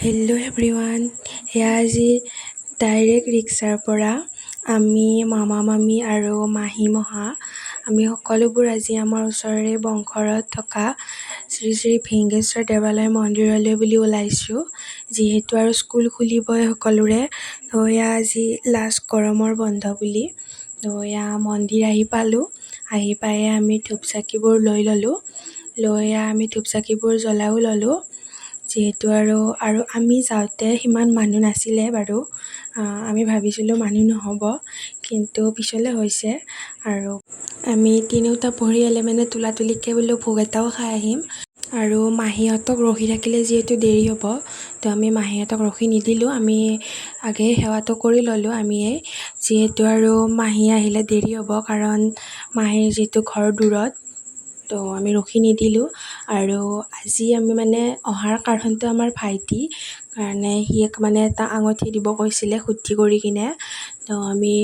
Hello' everyone, এয়া আজি direct ৰিক্সাৰ পৰা আমি মামা মামী আৰু মাহী মহা আমি সকলোবোৰ আজি আমাৰ ওচৰৰে বংঘৰত থকা শ্ৰী শ্ৰী ভিংগেশ্বৰ দেৱালয় মন্দিৰলৈ বুলি ওলাইছোঁ। যিহেতু আৰু স্কুল খুলিবই সকলোৰে, তো এয়া আজি লাষ্ট গৰমৰ বন্ধ বুলি তো এয়া মন্দিৰ আহি পালোঁ। আহি পাই আমি ধূপ চাকিবোৰ লৈ ল'লোঁ। আমি ধূপ চাকিবোৰ জ্বলাও ল'লোঁ। যিহেতু আৰু আমি যাওঁতে সিমান মানুহ নাছিলে বাৰু। আমি ভাবিছিলোঁ মানুহ নহ'ব, কিন্তু পিছলৈ হৈছে। আৰু আমি তিনিওটা পৰিয়ালে মানে তোলাতুলিকৈ বোলো ভোগ এটাও খাই আহিম। আৰু মাহীহঁতক ৰখি থাকিলে যিহেতু দেৰি হ'ব, তো আমি মাহীহঁতক ৰখি নিদিলোঁ। আমি আগেই সেৱাটো কৰি ল'লোঁ আমিয়েই, যিহেতু আৰু মাহী আহিলে দেৰি হ'ব, কাৰণ মাহীৰ যিটো ঘৰ দূৰত, তো আমি ৰখি নিদিলোঁ। আৰু আজি আমি মানে অহাৰ কাৰণটো আমাৰ ভাইটি, কাৰণে সি মানে এটা আঙুঠি দিব কৈছিলে শুদ্ধি কৰি কিনে, তো আমি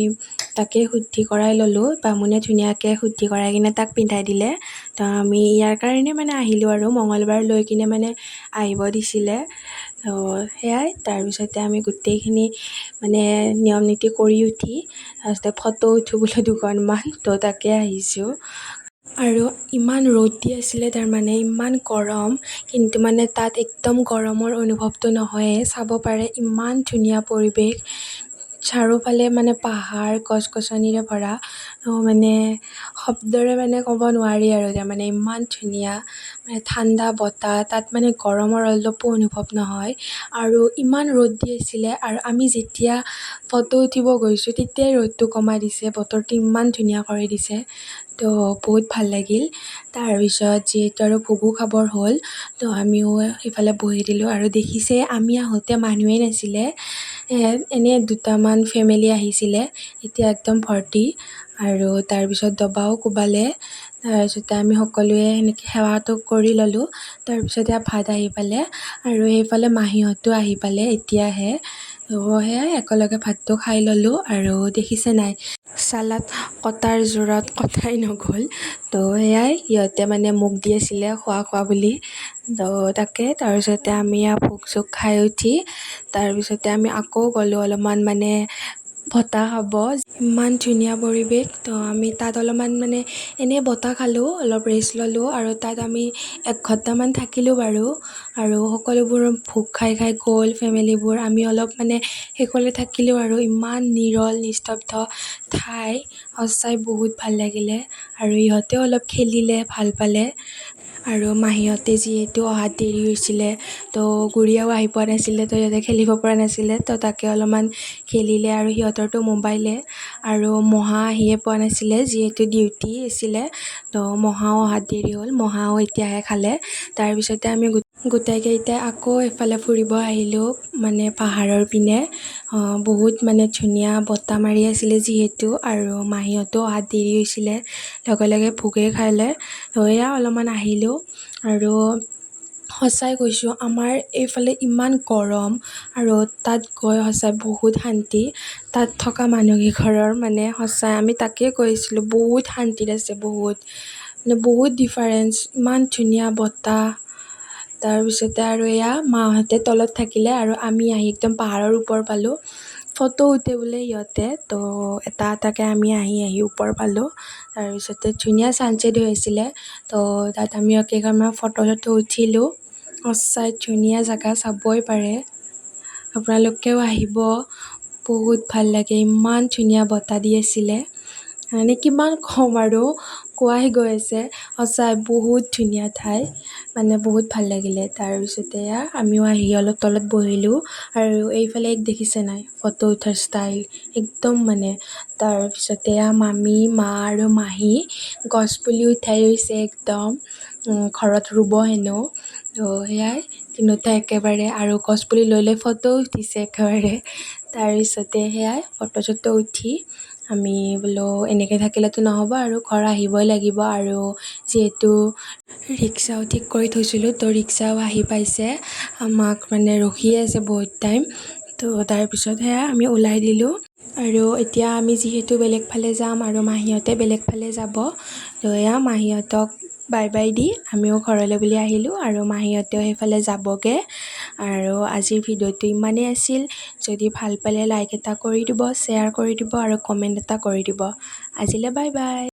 তাকে শুদ্ধি কৰাই ল'লোঁ। বামুণে ধুনীয়াকৈ শুদ্ধি কৰাই কিনে তাক পিন্ধাই দিলে। তো আমি ইয়াৰ কাৰণে মানে আহিলোঁ, আৰু মঙলবাৰ লৈ কিনে মানে আহিব দিছিলে। তো সেয়াই, তাৰপিছতে আমি গোটেইখিনি মানে নিয়ম নীতি কৰি উঠি তাৰপিছতে ফটো উঠোঁ বোলো দুখনমান, তো তাকে আহিছোঁ। আৰু ইমান ৰ'দ দি আছিলে, তাৰমানে ইমান গৰম, কিন্তু মানে তাত একদম গৰমৰ অনুভৱটো নহয়েই। চাব পাৰে ইমান ধুনীয়া পৰিৱেশ, চাৰিওফালে মানে পাহাৰ গছ গছনিৰে ভৰা, মানে শব্দৰে মানে ক'ব নোৱাৰি আৰু তাৰমানে ইমান ধুনীয়া, মানে ঠাণ্ডা বতাহ, তাত মানে গৰমৰ অলপো অনুভৱ নহয়। আৰু ইমান ৰ'দ দি আছিলে, আৰু আমি যেতিয়া ফটো উঠিব গৈছোঁ তেতিয়াই ৰ'দটো কমাই দিছে, বতৰটো ইমান ধুনীয়া কৰি দিছে, তো বহুত ভাল লাগিল। তাৰপিছত যিহেতু আৰু ভোগো খাবৰ হ'ল, তো আমিও সিফালে বহি দিলোঁ। আৰু দেখিছে আমি আহোঁতে মানুহেই নাছিলে, এনেই দুটামান ফেমিলি আহিছিলে, এতিয়া একদম ভৰ্তি। আৰু তাৰপিছত দবাও কোবালে, তাৰপিছতে আমি সকলোৱে সেনেকৈ সেৱাটো কৰি ল'লোঁ। তাৰপিছতে ভাত আহি পালে, আৰু সেইফালে মাহীহঁতো আহি পালে এতিয়াহে। তো সেয়াই একেলগে ভাতটো খাই ল'লোঁ। আৰু দেখিছে নাই, চালাড কটাৰ জোৰত কটাই নগ'ল, তো সেয়াই সিহঁতে মানে মোক দি আছিলে খোৱা বুলি, তো তাকে। তাৰপিছতে আমি ভোগ চোগ খাই উঠি তাৰপিছতে আমি আকৌ গ'লোঁ অলপমান মানে বতাহ খাব। ইমান ধুনীয়া পৰিৱেশ, তো আমি তাত অলপমান মানে এনেই বতাহ খালোঁ, অলপ ৰেষ্ট ল'লোঁ। আৰু তাত আমি 1 ঘণ্টামান থাকিলোঁ বাৰু। আৰু সকলোবোৰ ভোগ খাই গ'ল ফেমিলিবোৰ, আমি অলপ মানে শেষলৈ থাকিলোঁ। আৰু ইমান নিৰল নিস্তব্ধ ঠাই, সঁচাই বহুত ভাল লাগিলে। আৰু ইহঁতেও অলপ খেলিলে, ভাল পালে। আৰু মাহীহঁতে যিহেতু অহাত দেৰি হৈছিলে, তো গুড়িয়াও আহি পোৱা নাছিলে, তো সিহঁতে খেলিব পৰা নাছিলে, তো তাকে অলপমান খেলিলে। আৰু সিহঁতৰতো মোবাইলে, আৰু মহা আহিয়ে পোৱা নাছিলে যিহেতু ডিউটি আছিলে, তো মহাও অহাত দেৰি হ'ল, মহাও এতিয়াহে খালে। তাৰপিছতে আমি গোটেইকেইটাই আকৌ এফালে ফুৰিব আহিলোঁ, মানে পাহাৰৰ পিনে। বহুত মানে ধুনীয়া বতাহ মাৰি আছিলে যিহেতু, আৰু মাহীহঁতো অহাত দেৰি হৈছিলে, লগে লগে ভোগেই খালে। এয়া অলপমান আহিলোঁ। আৰু সঁচাই কৈছোঁ, আমাৰ এইফালে ইমান গৰম, আৰু তাত গৈ সঁচাই বহুত শান্তি। তাত থকা মানুহকেইঘৰৰ মানে সঁচাই আমি তাকেই কৈছিলোঁ, বহুত শান্তিত আছে, বহুত মানে বহুত ডিফাৰেঞ্চ, ইমান ধুনীয়া বতাহ। তাৰপিছতে আৰু এয়া মাহঁতে তলত থাকিলে, আৰু আমি আহি একদম পাহাৰৰ ওপৰ পালোঁ। ফটো উঠে বোলে সিহঁতে, তো এটা এটাকৈ আমি আহি ওপৰ পালোঁ। তাৰপিছতে ধুনীয়া ছানছেট হৈ আছিলে, তো তাত আমি কেইখনমান ফটো চটো উঠিলোঁ। সঁচাই ধুনীয়া জেগা, চাবই পাৰে, আপোনালোকেও আহিব, বহুত ভাল লাগে। ইমান ধুনীয়া বতাহ দি আছিলে, মানে কিমান ক'ম আৰু, কোৱাই গৈ আছে। সঁচাই বহুত ধুনীয়া ঠাই, মানে বহুত ভাল লাগিলে। তাৰপিছতে আমিও আহি অলপ তলত বহিলোঁ। আৰু এইফালে দেখিছে নাই ফটো উঠাৰ ষ্টাইল, একদম মানে। তাৰপিছতে মামী, মা আৰু মাহী গছপুলি উঠাই ৰৈছে একদম, ঘৰত ৰুব হেনো। তো সেয়াই তিনিওটা একেবাৰে, আৰু গছপুলি লৈ ফটো উঠিছে একেবাৰে। তাৰপিছতে সেয়াই ফটো চটো উঠি আমি বোলো এনেকৈ থাকিলেতো নহ'ব, আৰু ঘৰ আহিবই লাগিব। আৰু যিহেতু ৰিক্সাও ঠিক কৰি থৈছিলোঁ, তো ৰিক্সাও আহি পাইছে, আমাক মানে ৰখিয়ে আছে বহুত টাইম। তো তাৰপিছত আমি ওলাই দিলোঁ। আৰু এতিয়া আমি যিহেতু বেলেগ ফালে যাম, আৰু মাহীহঁতে বেলেগ ফালে যাব, তো মাহীহঁতক বাই বাই দি আমিও ঘৰলৈ বুলি আহিলোঁ আৰু মাহীহঁতেও সেইফালে যাবগৈ। আৰু আজিৰ ভিডিঅ'টো ইমানেই আছিল। যদি ভাল পালে লাইক এটা কৰি দিব, শ্বেয়াৰ কৰি দিব আৰু কমেণ্ট এটা কৰি দিব। আজিলৈ বাই বাই।